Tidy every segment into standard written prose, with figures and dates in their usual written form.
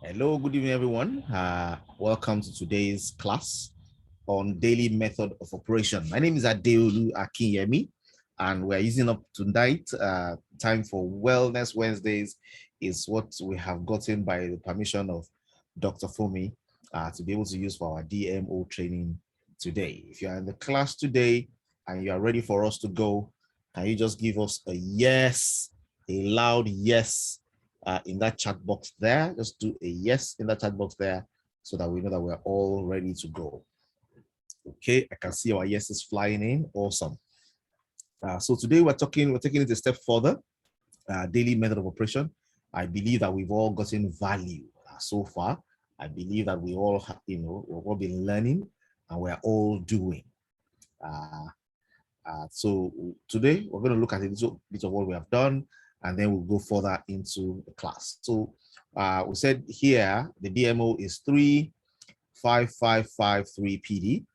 Hello, good evening, everyone. Welcome to today's class on daily method of operation. My name is Adeolu Akinyemi, and we're using up tonight. Time for Wellness Wednesdays is what we have gotten by the permission of Dr. Fumi to be able to use for our DMO training today. If you are in the class today and you are ready for us to go, can you just give us a yes, a loud yes in that chat box there? Just do a yes in that chat box there so that we know that we're all ready to go. Okay, I can see our yeses flying in. Awesome. So today we're taking it a step further. Daily method of operation. I believe that we've all gotten value so far. I believe that we all, we've all been learning and we're all doing. So today we're going to look at a little bit of what we have done, and then we'll go further into the class. So we said here the DMO is 35553 PD.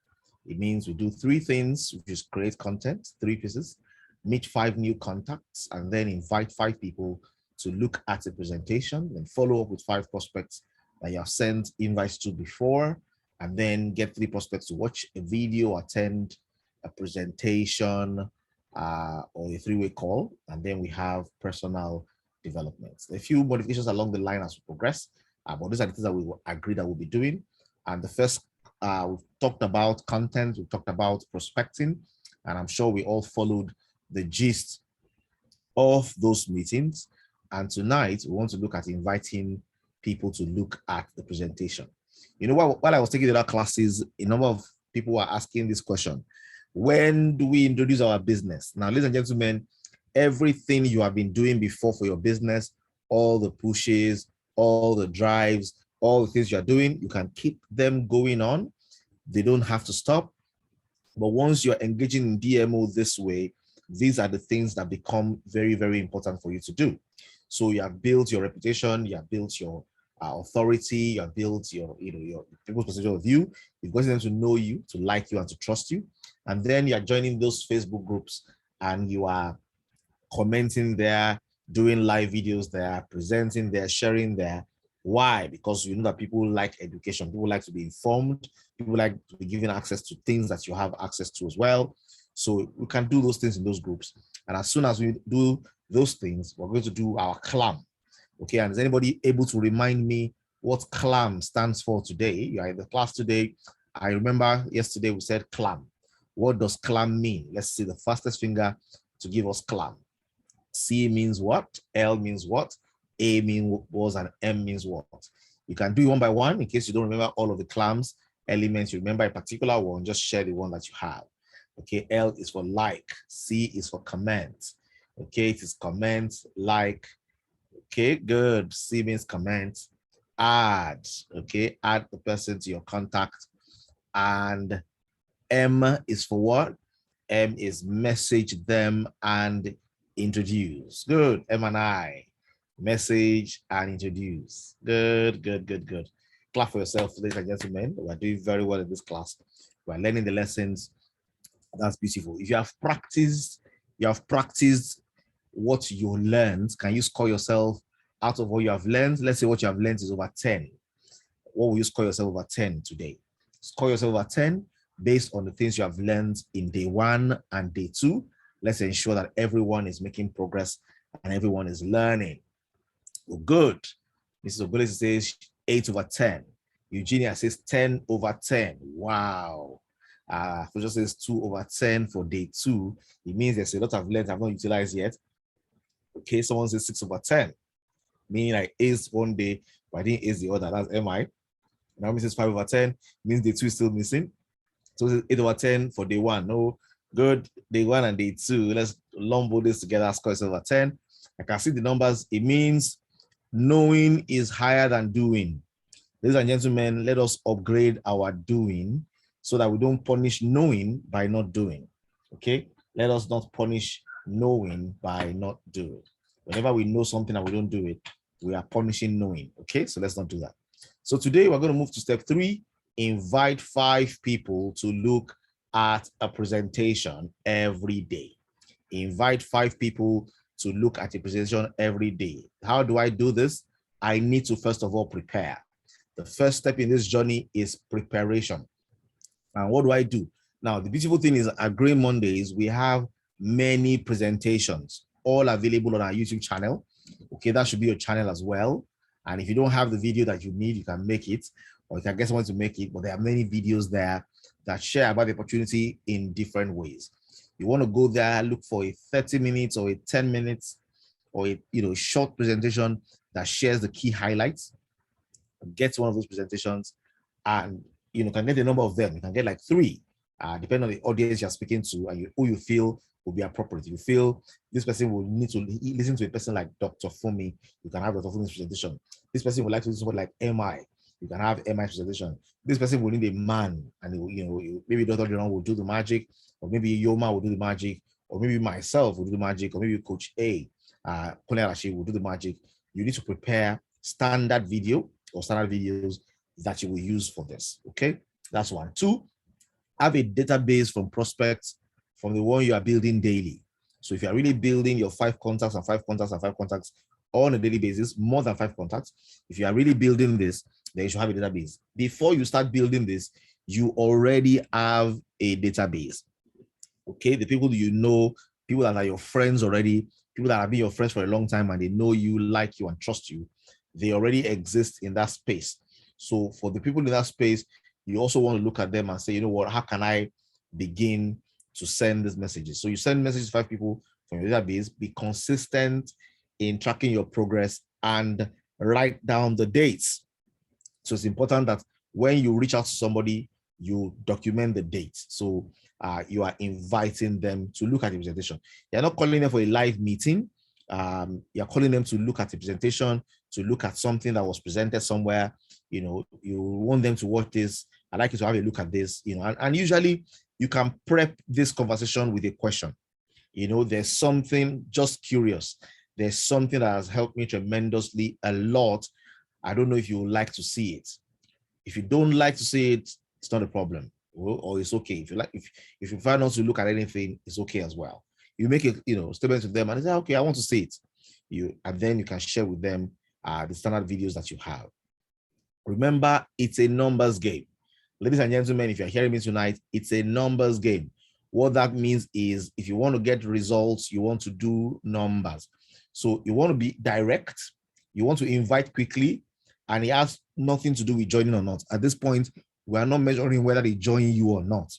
It means we do three things, which is create content, 3 pieces, meet 5 new contacts, and then invite 5 people to look at a presentation, then follow up with 5 prospects that you have sent invites to before, and then get 3 prospects to watch a video, attend a presentation, or a 3-way call, and then we have personal development. A few modifications along the line as we progress, but these are the things that we will agree that we'll be doing. And the first, we've talked about content, we've talked about prospecting, and I'm sure we all followed the gist of those meetings. And tonight, we want to look at inviting people to look at the presentation. You know, while I was taking the other classes, a number of people were asking this question: when do we introduce our business? Now, ladies and gentlemen, everything you have been doing before for your business, all the pushes, all the drives, all the things you're doing, you can keep them going on. They don't have to stop. But once you're engaging in DMO this way, these are the things that become very, very important for you to do. So you have built your reputation, you have built your authority, you have built your people's perception of you. You've gotten them to know you, to like you, and to trust you. And then you're joining those Facebook groups and you are commenting there, doing live videos there, presenting there, sharing there. Why? Because you know that people like education, people like to be informed, people like to be given access to things that you have access to as well. So we can do those things in those groups. And as soon as we do those things, we're going to do our CLAM. Okay, and is anybody able to remind me what CLAM stands for today? You are in the class today. I remember yesterday we said CLAM. What does CLAM mean? Let's see the fastest finger to give us CLAM. C means what? L means what? A means was, and M means what? You can do it one by one in case you don't remember all of the CLAMs elements. You remember a particular one, just share the one that you have. Okay, L is for like, C is for comment. Okay, it is comment, like. Okay, good. C means comment. Add. Okay, add the person to your contact. And M is for what? M is message them and introduce. Good. M and I. Message and introduce. Good, good, good, good. Clap for yourself, ladies and gentlemen. We're doing very well in this class. We're learning the lessons. That's beautiful. If you have practiced what you learned, can you score yourself out of what you have learned? Let's say what you have learned is over 10. What will you score yourself over 10 today? Score yourself over 10 based on the things you have learned in day 1 and day 2. Let's ensure that everyone is making progress and everyone is learning. Well, good. Mrs. Ogole says 8 over 10. Eugenia says 10 over 10. Wow. Fujo says 2 over 10 for day 2. It means there's a lot of learned I've not utilized yet. Okay, someone says 6 over 10. Meaning I aced one day, but I didn't ace the other. That's MI. Now misses 5 over 10, means day 2 is still missing. So 8 over 10 for day 1. No, good. Day 1 and day 2. Let's lump this together, score is over 10. I can see the numbers. It means knowing is higher than doing. Ladies and gentlemen, let us upgrade our doing so that we don't punish knowing by not doing. Okay? Let us not punish knowing by not doing. Whenever we know something and we don't do it, we are punishing knowing. Okay? So let's not do that. So today we're going to move to step 3. Invite 5 people to look at a presentation every day. Invite 5 people to look at a presentation every day. How do I do this? I need to first of all prepare. The first step in this journey is preparation. And what do I do? Now, the beautiful thing is at Grey Mondays, we have many presentations, all available on our YouTube channel. Okay, that should be your channel as well. And if you don't have the video that you need, you can make it, or you can get someone to make it. But there are many videos there that share about the opportunity in different ways. You want to go there, look for a 30 minutes or a 10 minutes or a short presentation that shares the key highlights. Get one of those presentations, and can get a number of them. You can get like 3, depending on the audience you're speaking to and who you feel will be appropriate. If you feel this person will need to listen to a person like Dr. Fumi, you can have Dr. Fumi's presentation. This person would like to listen to someone like MI, you can have MI's presentation. This person will need a man, and maybe Dr. John will do the magic, or maybe Yoma will do the magic, or maybe myself will do the magic, or maybe Coach A, Kone Arashi will do the magic. You need to prepare standard video or standard videos that you will use for this. Okay, that's 1. 2, have a database from prospects from the one you are building daily. So if you are really building your 5 contacts and 5 contacts and 5 contacts on a daily basis, more than 5 contacts, if you are really building this, then you should have a database. Before you start building this, you already have a database. Okay, the people you know, people that are your friends already, people that have been your friends for a long time and they know you, like you, and trust you, they already exist in that space. So for the people in that space, you also want to look at them and say, you know what, how can I begin to send these messages? So you send messages to 5 people from your database, be consistent in tracking your progress and write down the dates. So it's important that when you reach out to somebody, you document the dates. So you are inviting them to look at the presentation. You're not calling them for a live meeting. You're calling them to look at the presentation, to look at something that was presented somewhere. You want them to watch this. I'd like you to have a look at this, and usually you can prep this conversation with a question. There's something just curious. There's something that has helped me tremendously a lot. I don't know if you would like to see it. If you don't like to see it, it's not a problem. Or it's okay. If you like, if you prefer not to look at anything, it's okay as well. You make a statement to them and they say, okay, I want to see it. And then you can share with them the standard videos that you have. Remember, it's a numbers game. Ladies and gentlemen, if you're hearing me tonight, it's a numbers game. What that means is if you want to get results, you want to do numbers. So you want to be direct, you want to invite quickly, and it has nothing to do with joining or not. At this point, we are not measuring whether they join you or not.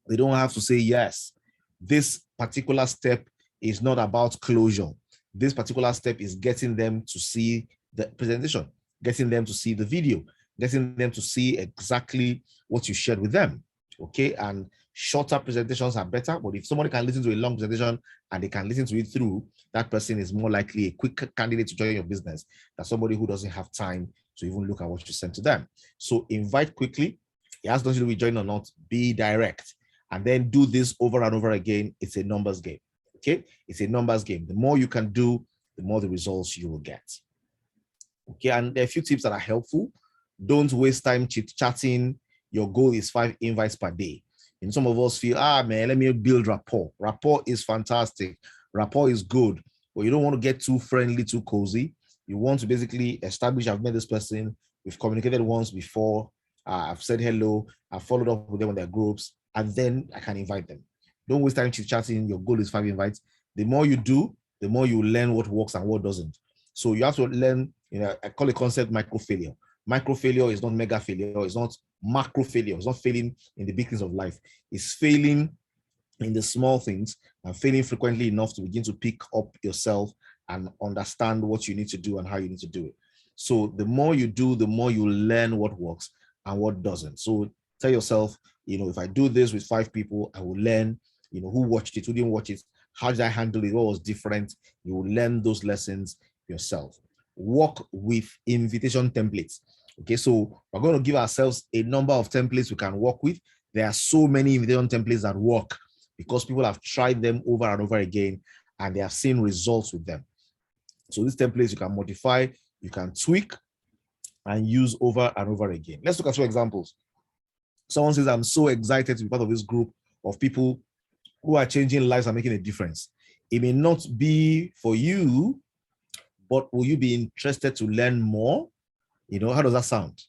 They don't have to say yes. This particular step is not about closure. This particular step is getting them to see the presentation, getting them to see the video, getting them to see exactly what you shared with them. Okay, and shorter presentations are better, but if somebody can listen to a long presentation and they can listen to it through, that person is more likely a quick candidate to join your business than somebody who doesn't have time to even look at what you sent to them. So invite quickly. It has nothing to do with join or not. Be direct, and then do this over and over again. It's a numbers game. Okay, it's a numbers game. The more you can do, the more the results you will get. Okay, and there are a few tips that are helpful. Don't waste time chit-chatting. Your goal is 5 invites per day. And some of us feel, man, let me build rapport. Rapport is fantastic. Rapport is good, but you don't want to get too friendly, too cozy. You want to basically establish, I've met this person, we've communicated once before, I've said hello, I've followed up with them on their groups, and then I can invite them. Don't waste time chit-chatting. Your goal is 5 invites. The more you do, the more you learn what works and what doesn't. So you have to learn, I call it concept micro failure. Micro failure is not mega failure. It's not macro failure. It's not failing in the big things of life. It's failing in the small things and failing frequently enough to begin to pick up yourself and understand what you need to do and how you need to do it. So the more you do, the more you learn what works and what doesn't. So tell yourself, if I do this with 5 people, I will learn, who watched it, who didn't watch it, how did I handle it, what was different. You will learn those lessons yourself. Work with invitation templates. Okay, so we're going to give ourselves a number of templates we can work with. There are so many invitation templates that work because people have tried them over and over again and they have seen results with them. So these templates you can modify, you can tweak and use over and over again. Let's look at 2 examples. Someone says, I'm so excited to be part of this group of people who are changing lives and making a difference. It may not be for you, but will you be interested to learn more? You know, how does that sound?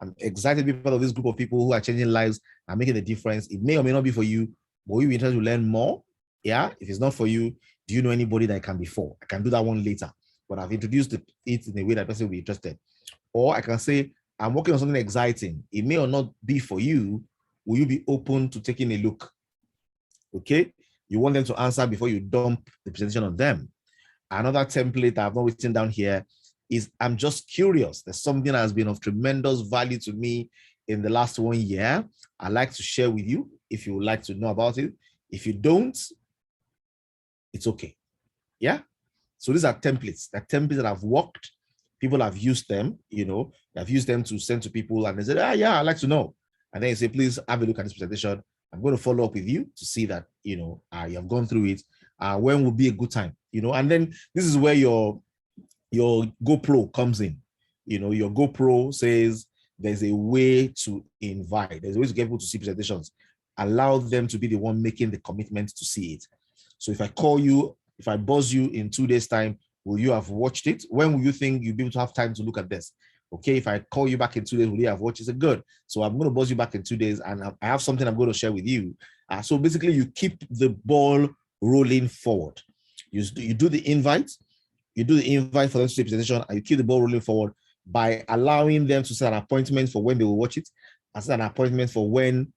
I'm excited to be part of this group of people who are changing lives and making a difference. It may or may not be for you, but will you be interested to learn more? Yeah. If it's not for you, do you know anybody that can be for? I can do that one later, but I've introduced it in a way that person will be interested. Or I can say, I'm working on something exciting. It may or not be for you. Will you be open to taking a look? Okay. You want them to answer before you dump the presentation on them. Another template I've not written down here is I'm just curious. There's something that has been of tremendous value to me in the last 1 year. I'd like to share with you if you would like to know about it. If you don't, it's okay. Yeah. So these are templates. They're templates that have worked. People have used them, you know, they've used them to send to people and they said, yeah, I'd like to know. And then you say, please have a look at this presentation. I'm going to follow up with you to see that, you know, you have gone through it. When will be a good time, you know? And then this is where your GoPro comes in. You know, your GoPro says there's a way to invite, there's a way to get people to see presentations. Allow them to be the one making the commitment to see it. So if I call you, if I buzz you in 2 days' time, will you have watched it? When will you think you'll be able to have time to look at this? Okay, if I call you back in 2 days, will you have watched it? Said, good. So I'm going to buzz you back in 2 days and I have something I'm going to share with you. So basically you keep the ball rolling forward. You do the invite, for them to see presentation, and you keep the ball rolling forward by allowing them to set an appointment for when they will watch it, and set an appointment for when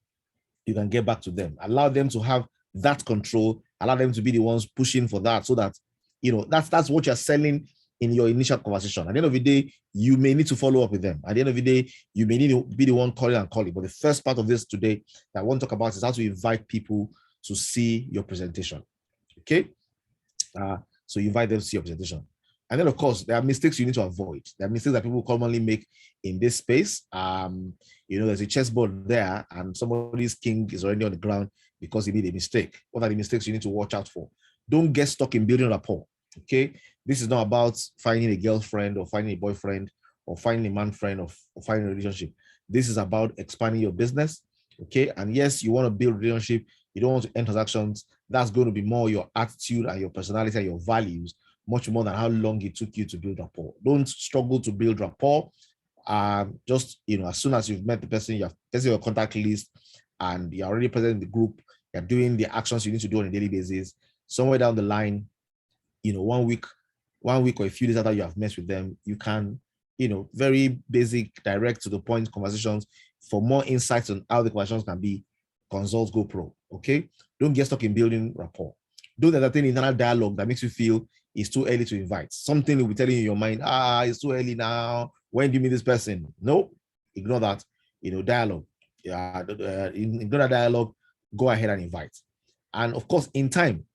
you can get back to them. Allow them to have that control, allow them to be the ones pushing for that, so that, you know, that's what you're selling in your initial conversation. At the end of the day, you may need to follow up with them. At the end of the day, you may need to be the one calling. But the first part of this today that I want to talk about is how to invite people to see your presentation. Okay. So you invite them to see your presentation. And then, of course, there are mistakes you need to avoid. There are mistakes that people commonly make in this space. You know, there's a chessboard there and somebody's king is already on the ground because he made a mistake. What are the mistakes you need to watch out for? Don't get stuck in building rapport. Okay. This is not about finding a girlfriend or finding a boyfriend or finding a man friend or finding a relationship. This is about expanding your business. Okay. And yes, you want to build relationship. You don't want to end transactions. That's going to be more your attitude and your personality and your values, much more than how long it took you to build rapport. Don't struggle to build rapport. Just, you know, as soon as you've met the person, you have tested your contact list and you're already present in the group, you're doing the actions you need to do on a daily basis. Somewhere down the line, you know, 1 week or a few days after you have met with them, you can, you know, very basic, direct to the point conversations. For more insights on how the conversations can be, consult GoPro. Okay. Don't get stuck in building rapport. Don't entertain internal dialogue that makes you feel it's too early to invite. Something will be telling you in your mind, it's too early now. When do you meet this person? No, ignore that. You know, dialogue. Ignore that dialogue. Go ahead and invite. And of course, in time,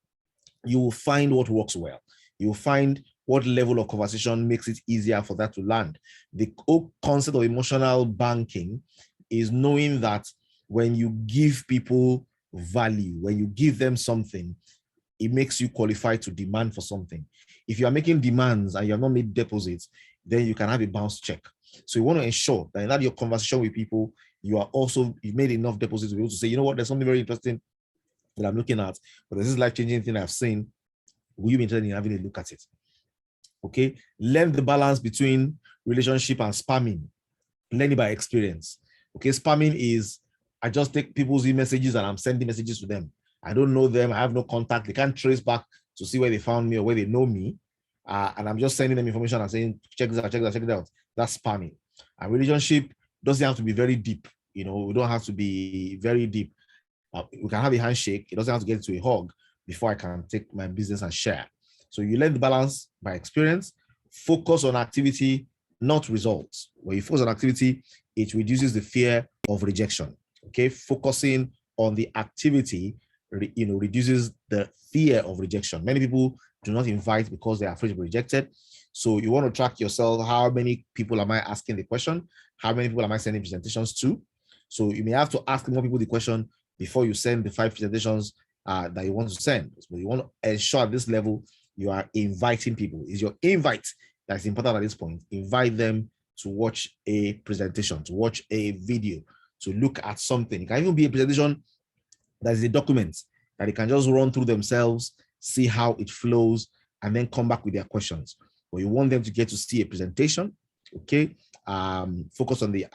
you will find what works well. You will find what level of conversation makes it easier for that to land. The whole concept of emotional banking is knowing that when you give people value, when you give them something, it makes you qualified to demand for something. If you are making demands and you have not made deposits, then you can have a bounce check. So you want to ensure that in that your conversation with people, you made enough deposits to be able to say, you know what, there's something very interesting that I'm looking at, but there's this life-changing thing I've seen. Will you be interested in having a look at it? Okay. Learn the balance between relationship and spamming. Learn it by experience. Okay. Spamming is, I just take people's messages and I'm sending messages to them. I don't know them. I have no contact. They can't trace back to see where they found me or where they know me. And I'm just sending them information and saying, check this out, check it out. That's spamming. A relationship doesn't have to be very deep. You know, we don't have to be very deep. We can have a handshake. It doesn't have to get to a hug before I can take my business and share. So you learn the balance by experience. Focus on activity, not results. When you focus on activity, it reduces the fear of rejection. Okay, focusing on the activity, reduces the fear of rejection. Many people do not invite because they're afraid to be rejected. So you want to track yourself. How many people am I asking the question? How many people am I sending presentations to? So you may have to ask more people the question before you send the 5 presentations that you want to send. So you want to ensure at this level you are inviting people. Is your invite that's important at this point. Invite them to watch a presentation, to watch a video, to look at something. It can even be a presentation that is a document that they can just run through themselves, see how it flows, and then come back with their questions. but you want them to get to see a presentation. Okay, focus on the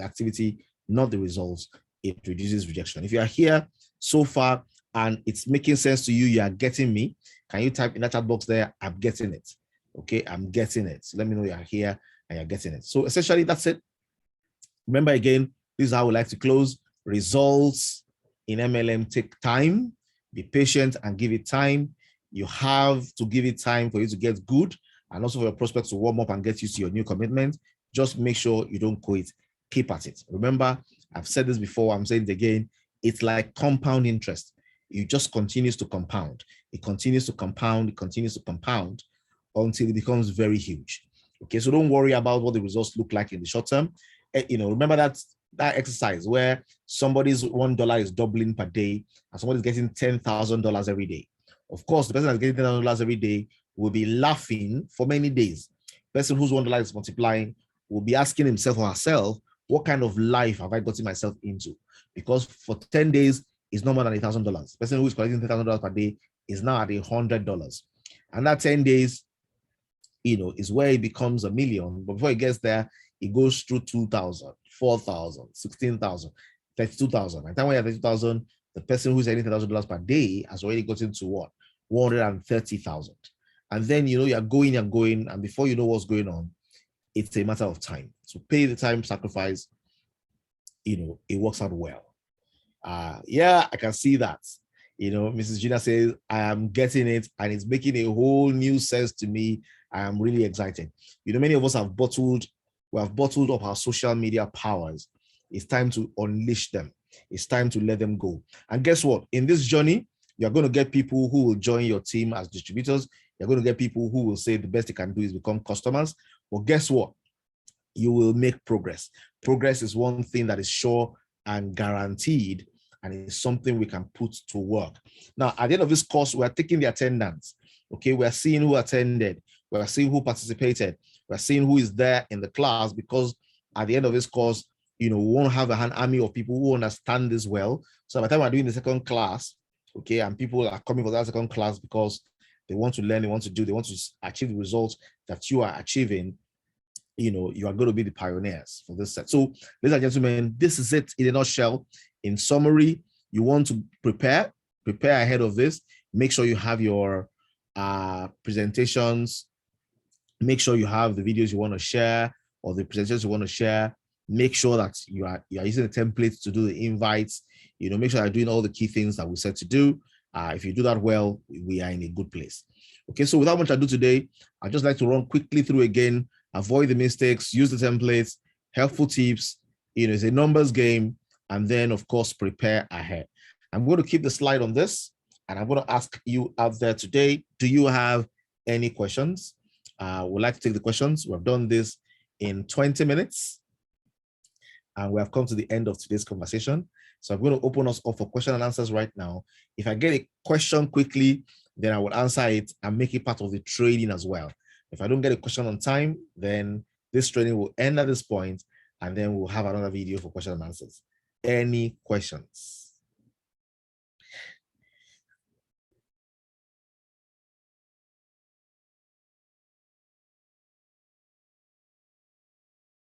activity, not the results. It reduces rejection. If you are here so far and it's making sense to you, you are getting me. Can you type in the chat box there? I'm getting it. Okay, I'm getting it. So let me know you are here and you're getting it. So essentially, that's it. Remember again, this is how we like to close. Results in MLM take time. Be patient and give it time. You have to give it time for you to get good, and also for your prospects to warm up and get used to your new commitment. Just make sure you don't quit. Keep at it. Remember, I've said this before, I'm saying it again. It's like compound interest. It just continues to compound. It continues to compound. It continues to compound until it becomes very huge. Okay, so don't worry about what the results look like in the short term. Remember that exercise where somebody's $1 is doubling per day and somebody's getting $10,000 every day. Of course, the person that's getting $10,000 every day will be laughing for many days. The person whose $1 is multiplying will be asking himself or herself, what kind of life have I gotten myself into? Because for 10 days, it's no more than $1,000. The person who is collecting $10,000 per day is now at $100. And that 10 days, is where it becomes $1 million. But before it gets there, it goes through 2,000, 4,000, 16,000, 32,000. By the time when you're 32,000, the person who's earning $10,000 per day has already gotten to what? 130,000. And then, you're going, and before you know what's going on, it's a matter of time. So pay the time, sacrifice, it works out well. Yeah, I can see that. Mrs. Gina says, I am getting it, and it's making a whole new sense to me. I am really excited. Many of us have bottled up our social media powers. It's time to unleash them. It's time to let them go. And guess what? In this journey, you're going to get people who will join your team as distributors. You're going to get people who will say the best they can do is become customers. But guess what? You will make progress. Progress is one thing that is sure and guaranteed, and it's something we can put to work. Now, at the end of this course, we're taking the attendance. Okay, we're seeing who attended. We're seeing who participated. We're seeing who is there in the class, because at the end of this course, we won't have an army of people who understand this well. So by the time we're doing the second class, okay, and people are coming for that second class because they want to learn, they want to achieve the results that you are achieving, you are going to be the pioneers for this set. So, ladies and gentlemen, this is it in a nutshell. In summary, you want to prepare ahead of this. Make sure you have your presentations. Make sure you have the videos you want to share or the presentations you want to share. Make sure that you are using the templates to do the invites. Make sure you're doing all the key things that we said to do. If you do that well, we are in a good place. Okay, so without much ado today, I'd just like to run quickly through again. Avoid the mistakes, use the templates, helpful tips. It's a numbers game. And then, of course, prepare ahead. I'm going to keep the slide on this, and I'm going to ask you out there today, do you have any questions? We'd like to take the questions. We've done this in 20 minutes, and we have come to the end of today's conversation. So I'm going to open us up for question and answers right now. If I get a question quickly, then I will answer it and make it part of the training as well. If I don't get a question on time, then this training will end at this point, and then we'll have another video for question and answers. Any questions?